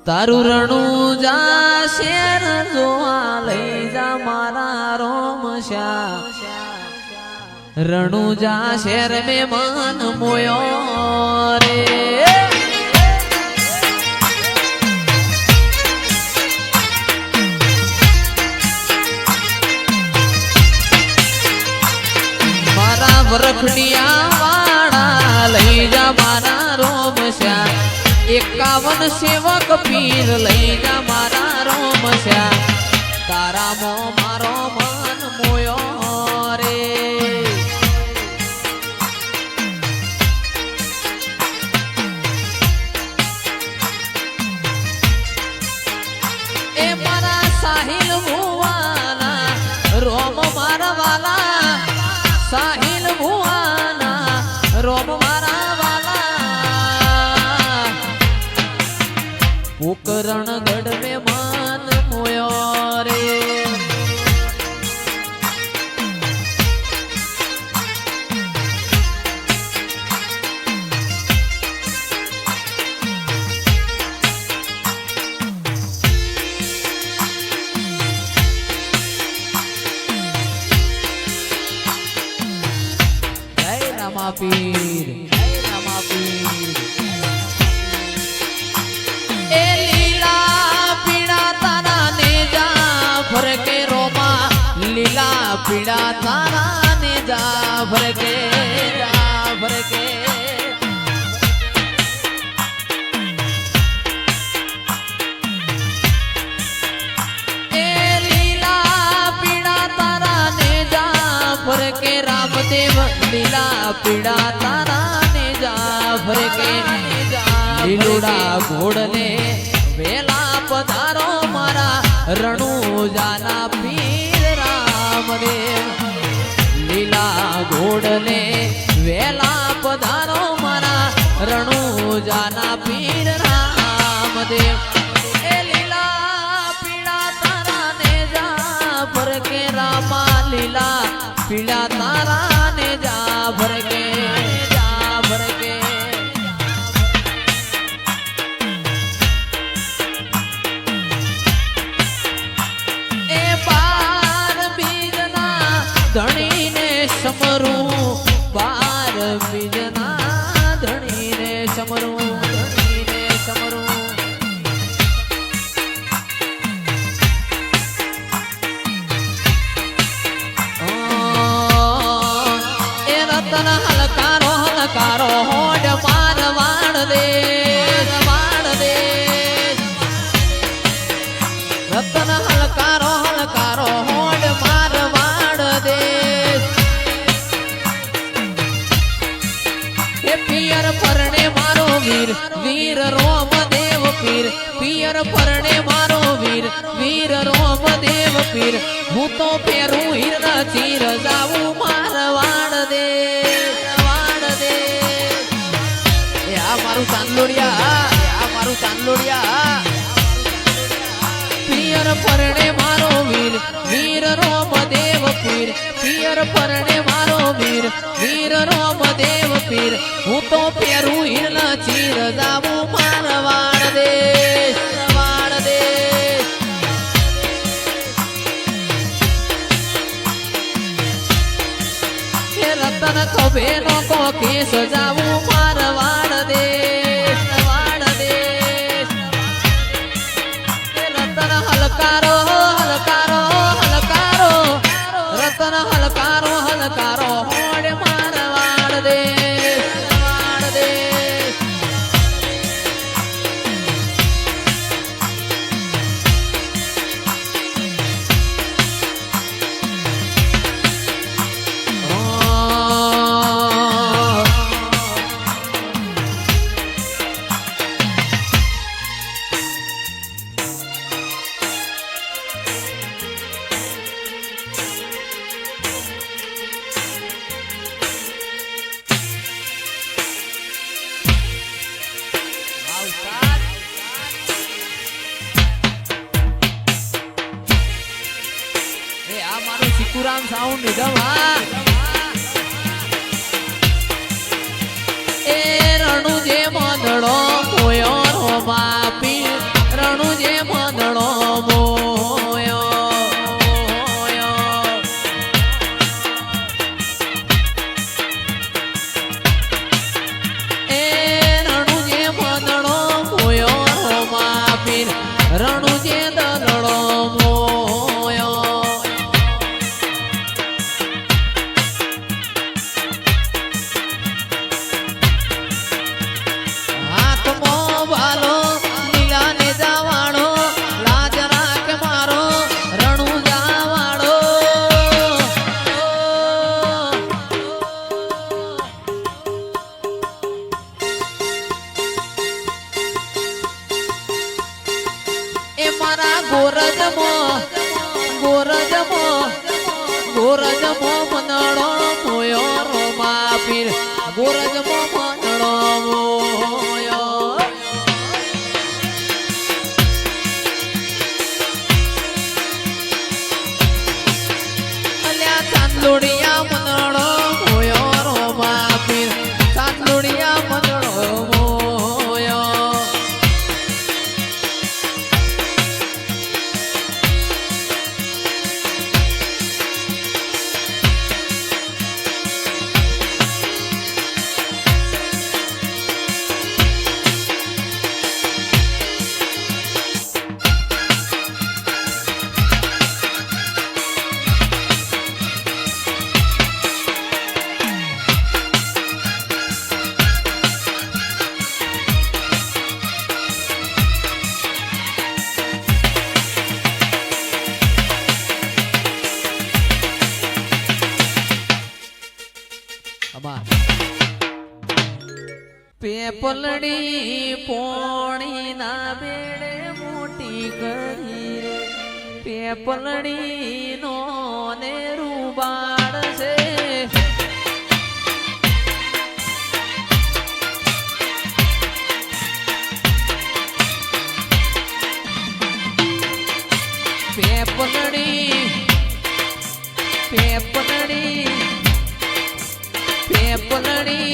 તારું રણું જા શેર જોવા લઈ જા મારા રોમશા રણું જા શેર મે મન મોયો રે મારા વરખડિયા વાળા લઈ જા મારા રોમશા 51 સેવક પીર લઈ જા મારા રોમશા તારા મો મારો મન મોયો રે એ મારા સાહિલ ભુવાના રોમ મારા વાલા સાહિલ ભુવાના રોમ મારા વાલા પોકરણ ગઢ મે મન મોયો રે પીર એ લીલા પીડા તારા ને જા ફરકે રોમા લીલા પીડા તારા ને જા ફરકે એ લીલા પીડા તારા ને જા ફરકે રામદેવ લીલા પીડા તારા ને જા ફરકે લીલુડા ઘોડને વેલા પધારો મારા રણુજાના પીર રામદેવ લીલા ઘોડને વેલા પધારો મારા રણુજાના પીર રામદેવ એ લીલા પીડા તારા ને જા ફરકે રામા લીલા પીડા તારા ને જા ફરકે એ બાર બીજના ધણીને સમરું બાર બીજના ધણીને સમરું હલકારો હોડ માર વાણ દે રતન હલકારો હોડ માર વાણ દે એ પિયર પરણે મારો વીર વીર રોમદેવ પીર પિયર પરણે મારો વીર વીર રોમદેવ પીર હું તો પેરું હીર ચીર જાવું માર વાણ દે મારું ચાંદલોડિયા પિયર પરણે મારો વીર વીર રોમદેવ પીર પિયર પરણે મારો વીર વીર રોમદેવ પીર હું તો પેરું હિરના ચીર જાવું મારવાડ દેશ રતન ખભે નો કો કેસ જાવું મારવાડ દેશ રતન હલકારો રતન હલકારો હોડ મારવાડ દેશ સિકુરામ સાઉન્ડ નિગમ એ રણુ જે મોદડો કોયો રો બાપી ગોરજમો ગોરજમો ગોરજમો મનડો મોયો રોમા પીર ગોરજમો મનડો મોયો અલ્યા ચાંદોડિયા મનડો મોયો રોમા પીર ચાંદોડિયા મનડો મોયો પેપલડી પોણી ના બેડે મોટી કરી રે પેપલડી નો ને રૂબાડ છે પેપલડી પેપલડી પેપલડી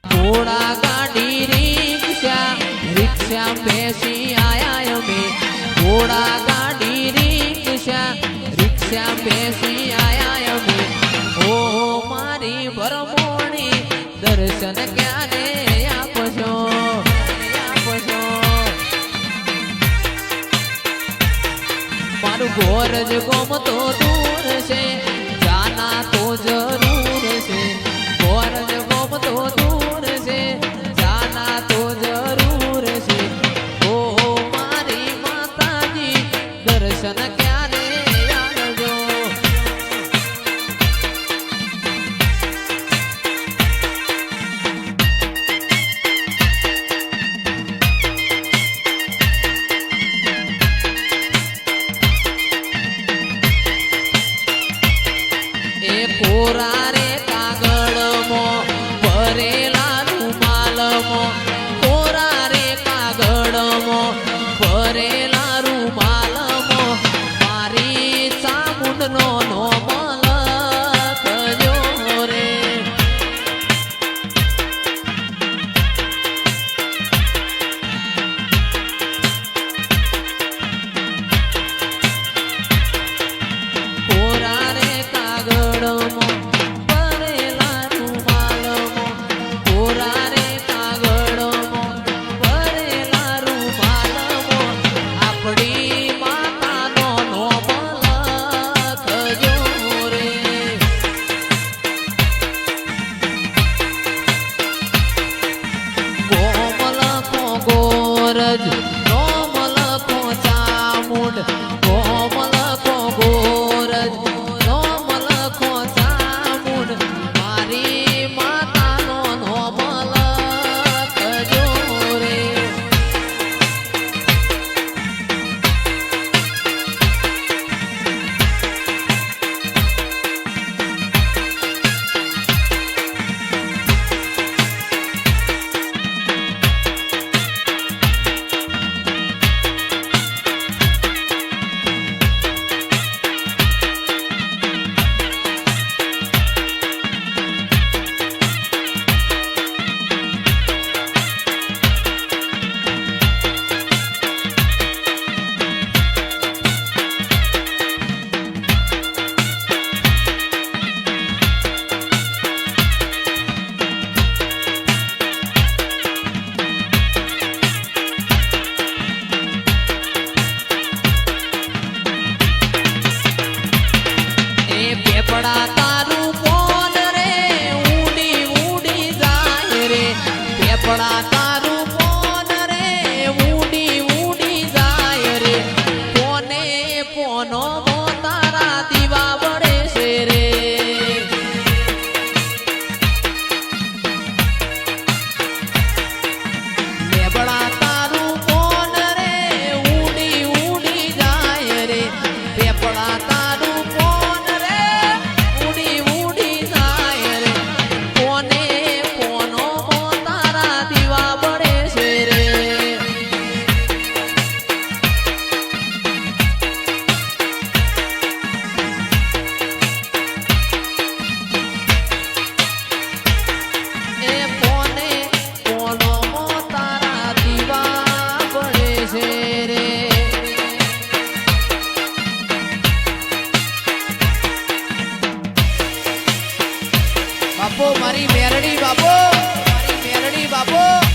घोड़ा गाड़ी रिक्शा रिक्शा बेसी आया में घोड़ा गाड़ी रिक्शा रिक्शा बेसी आया में ओ मारी भरमोणी दर्शन क्यारे आपशो आपशो मारू गोरज गोम तो दूर से जाना तो जरूर से गोरज गोम तो दूर से जाना तो जरूर से ओ मारी माता जी दर्शन क्यारे आवजो મેરડી બાપો મારી મેરડી બાપો